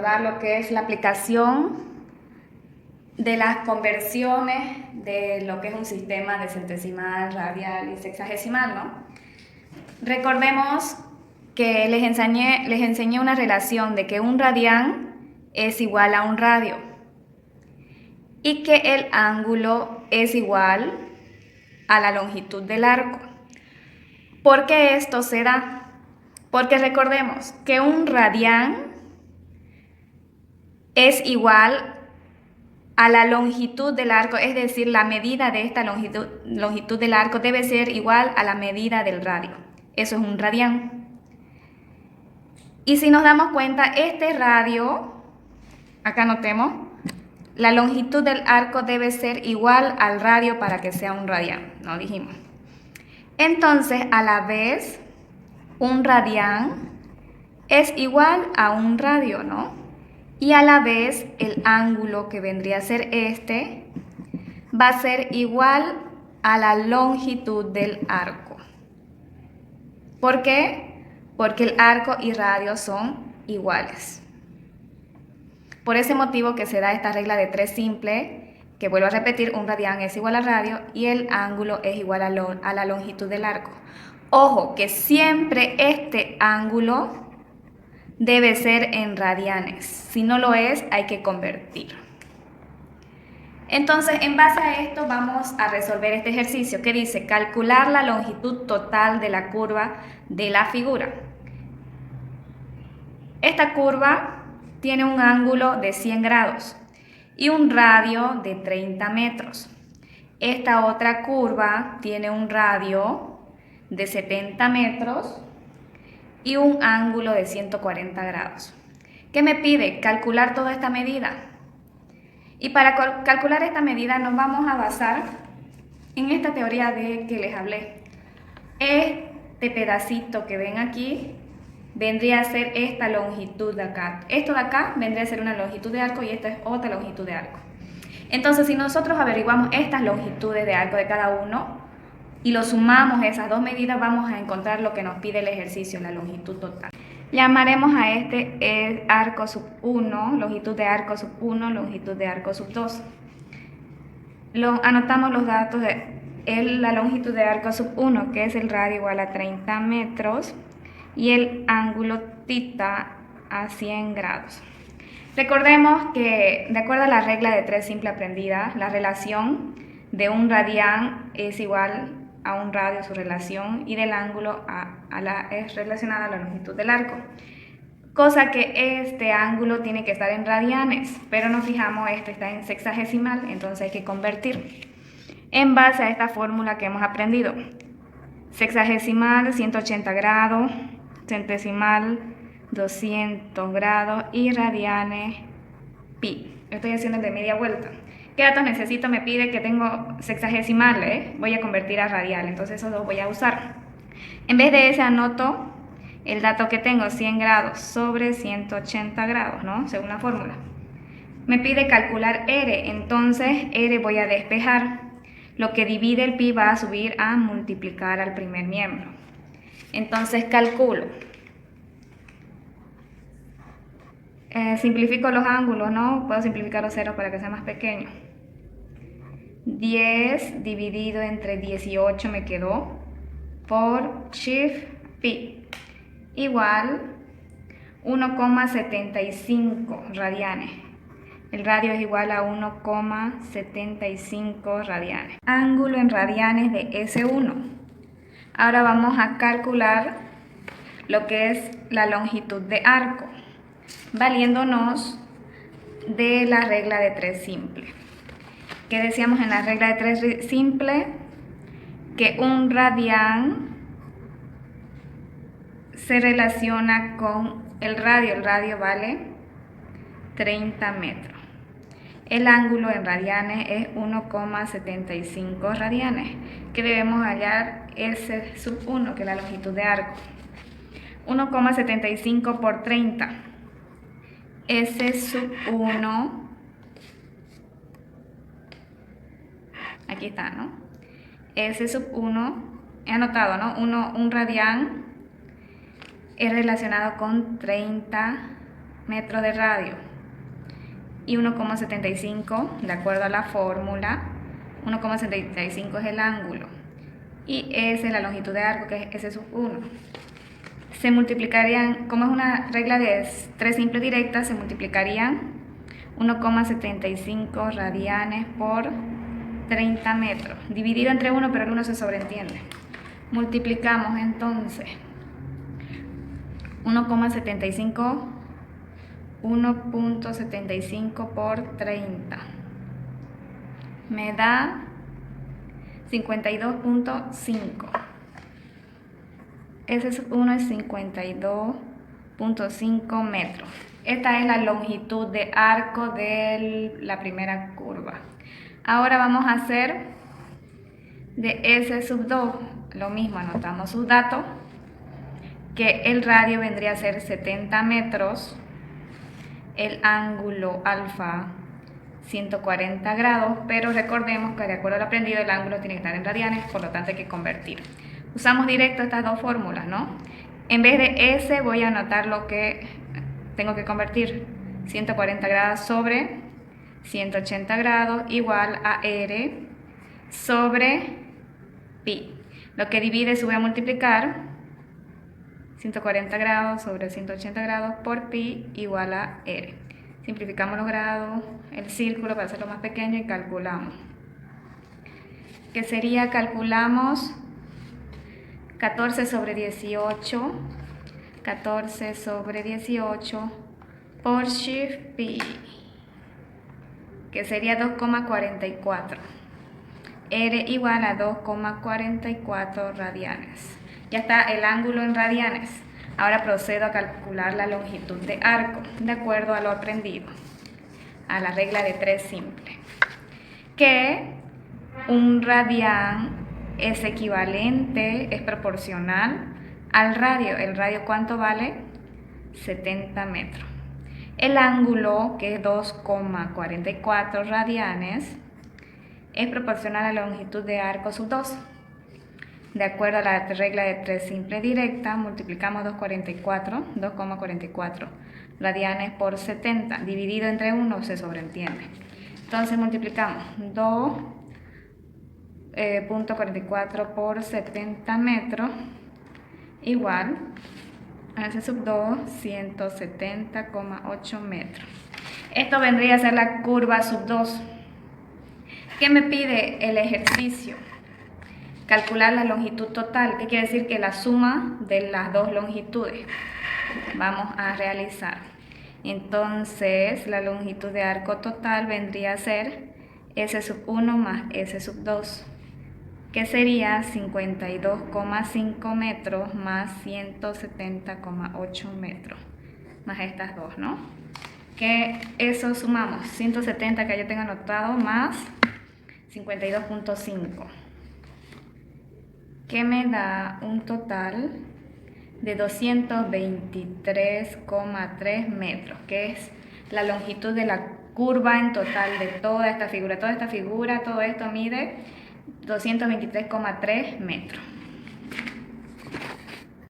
recordar lo que es la aplicación de las conversiones de lo que es un sistema de centesimal, radial y sexagesimal, ¿no? Recordemos que les enseñé una relación de que un radián es igual a un radio y que el ángulo es igual a la longitud del arco. ¿Por qué esto se da? Porque recordemos que un radián es igual a la longitud del arco, es decir, la medida de esta longitud del arco debe ser igual a la medida del radio. Eso es un radián. Y si nos damos cuenta, este radio, acá notemos, la longitud del arco debe ser igual al radio para que sea un radián, ¿no? Dijimos. Entonces, a la vez, un radián es igual a un radio, ¿no? Y a la vez el ángulo que vendría a ser este va a ser igual a la longitud del arco. ¿Por qué? Porque el arco y radio son iguales. Por ese motivo que se da esta regla de 3 simple, que vuelvo a repetir, un radián es igual al radio y el ángulo es igual a la longitud del arco. Ojo, que siempre este ángulo debe ser en radianes. Si no lo es, hay que convertir. Entonces, en base a esto, vamos a resolver este ejercicio que dice calcular la longitud total de la curva de la figura. Esta curva tiene un ángulo de 100 grados y un radio de 30 metros. Esta otra curva tiene un radio de 70 metros y un ángulo de 140 grados. ¿Qué me pide? Calcular toda esta medida. Y para calcular esta medida nos vamos a basar en esta teoría de que les hablé. Este pedacito que ven aquí vendría a ser esta longitud de acá. Esto de acá vendría a ser una longitud de arco y esta es otra longitud de arco. Entonces, si nosotros averiguamos estas longitudes de arco de cada uno y lo sumamos esas dos medidas, vamos a encontrar lo que nos pide el ejercicio, la longitud total. Llamaremos a este arco sub 1, longitud de arco sub 1, longitud de arco sub 2. Anotamos los datos de la longitud de arco sub 1, que es el radio igual a 30 metros, y el ángulo θ a 100 grados. Recordemos que, de acuerdo a la regla de 3 simple aprendida, la relación de un radián es igual a un radio, su relación, y del ángulo es relacionada a la longitud del arco. Cosa que este ángulo tiene que estar en radianes, pero nos fijamos, este está en sexagesimal, entonces hay que convertir en base a esta fórmula que hemos aprendido. Sexagesimal, 180 grados, centesimal, 200 grados y radianes, pi. Estoy haciendo el de media vuelta. ¿Qué datos necesito? Me pide que tengo sexagesimales, voy a convertir a radial, entonces esos dos voy a usar. En vez de ese anoto el dato que tengo, 100 grados sobre 180 grados, ¿no? Según la fórmula. Me pide calcular R, entonces R voy a despejar. Lo que divide el pi va a subir a multiplicar al primer miembro. Entonces calculo. Simplifico los ángulos, ¿no? Puedo simplificar los ceros para que sea más pequeño. 10 dividido entre 18 me quedó por shift pi igual 1,75 radianes. El radio es igual a 1,75 radianes. Ángulo en radianes de S1. Ahora vamos a calcular lo que es la longitud de arco, valiéndonos de la regla de 3 simple. ¿Qué decíamos en la regla de 3 simple? Que un radián se relaciona con el radio vale 30 metros. El ángulo en radianes es 1,75 radianes, que debemos hallar S sub 1, que es la longitud de arco. 1,75 por 30. S sub 1, aquí está, ¿no? S sub 1, he anotado, ¿no? Un radián es relacionado con 30 metros de radio y 1,75 de acuerdo a la fórmula. 1,75 es el ángulo y S es la longitud de arco, que es S1. Se multiplicarían, como es una regla de 3 simples directas, se multiplicarían 1,75 radianes por 30 metros, dividido entre 1, pero el 1 se sobreentiende. Multiplicamos entonces 1,75 por 30 me da 52.5. S1 es 52.5 metros. Esta es la longitud de arco de la primera curva. Ahora vamos a hacer de S2 lo mismo, anotamos sus datos, que el radio vendría a ser 70 metros, el ángulo alfa 140 grados, pero recordemos que de acuerdo al aprendido el ángulo tiene que estar en radianes, por lo tanto hay que convertir. Usamos directo estas dos fórmulas, ¿no? En vez de S voy a anotar lo que tengo que convertir. 140 grados sobre 180 grados igual a R sobre pi. Lo que divide se voy a multiplicar. 140 grados sobre 180 grados por pi igual a R. Simplificamos los grados, el círculo para hacerlo más pequeño y calculamos. Que sería, calculamos 14 sobre 18, 14 sobre 18 por shift pi, que sería 2,44. R igual a 2,44 radianes. Ya está el ángulo en radianes. Ahora procedo a calcular la longitud de arco, de acuerdo a lo aprendido, a la regla de 3 simple. Que un radián es equivalente, es proporcional al radio. ¿El radio cuánto vale? 70 metros. El ángulo, que es 2,44 radianes, es proporcional a la longitud de arco sub 2. De acuerdo a la regla de 3 simple directa, multiplicamos 2,44 radianes por 70, dividido entre 1 se sobreentiende. Entonces multiplicamos 2.44 por 70 metros igual a S sub 2, 170,8 metros. Esto vendría a ser la curva sub 2. ¿Qué me pide el ejercicio? Calcular la longitud total, que quiere decir que la suma de las dos longitudes. Vamos a realizar. Entonces, la longitud de arco total vendría a ser S sub 1 más S sub 2, que sería 52,5 metros más 170,8 metros, más estas dos, ¿no? Que eso sumamos, 170 que yo tengo anotado más 52,5. que me da un total de 223,3 metros, que es la longitud de la curva en total de toda esta figura. Todo esto mide 223,3 metros.